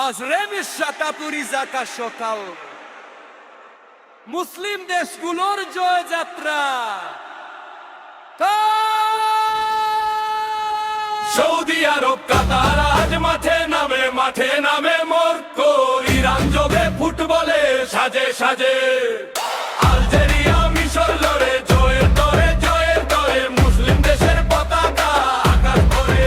আজ রেমিসাটা পুরিজাকা সকাল মুসলিম দেশগুলোর জয়যাত্রা। সৌদি আরব কাতার আজ মাঠে নামে মরক্কো ইরান যোগে ফুটবলে সাজে সাজে আলজেরিয়া মিশর লড়ে জয়ের তরে মুসলিম দেশের পতাকা আকাশ ভরে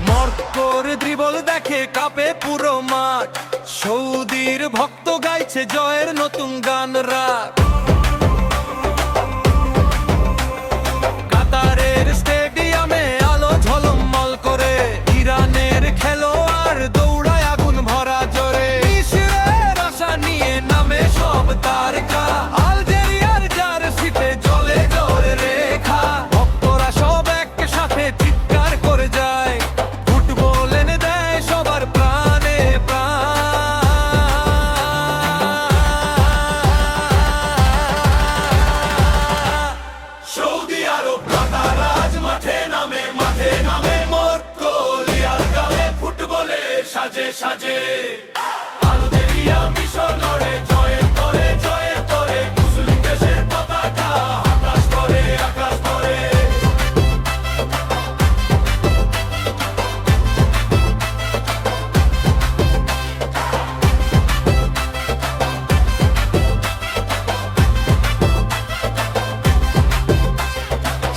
মরক্কোর ড্রিবল দেখে কাঁপে পুরো মাঠ, সৌদির ভক্ত গাইছে জয়ের নতুন গান রাত। কাতারের স্টেডিয়ামে আলো ঝলমল করে, ইরানের খেলোয়াড় দৌড়ায় আগুন ভরা জোরে। মিশরের আশা নিয়ে নামে সব তারকা, আলজেরিয়ার জার্সিতে জ্বলে জোরে রেখা। ভক্তরা সব একসাথে চিৎকার করে যায়, ফুটবল এনে দেয় সবার প্রাণে প্রাণ। সৌদি আরব কাতার আজ মাঠে নামে মরক্কো রিয়াল গায়ে ফুটবলে সাজে সাজে আলজেরিয়া মিশর লড়ে জয়ের তরে মুসলিম দেশের পতাকা আকাশ ভরে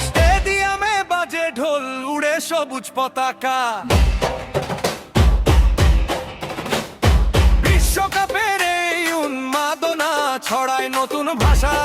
স্টেডিয়ামে বাজে ঢোল, উড়ে সবুজ পতাকা। বিশ্বকাপের এই উন্মাদনা ছড়ায় নতুন ভাষা।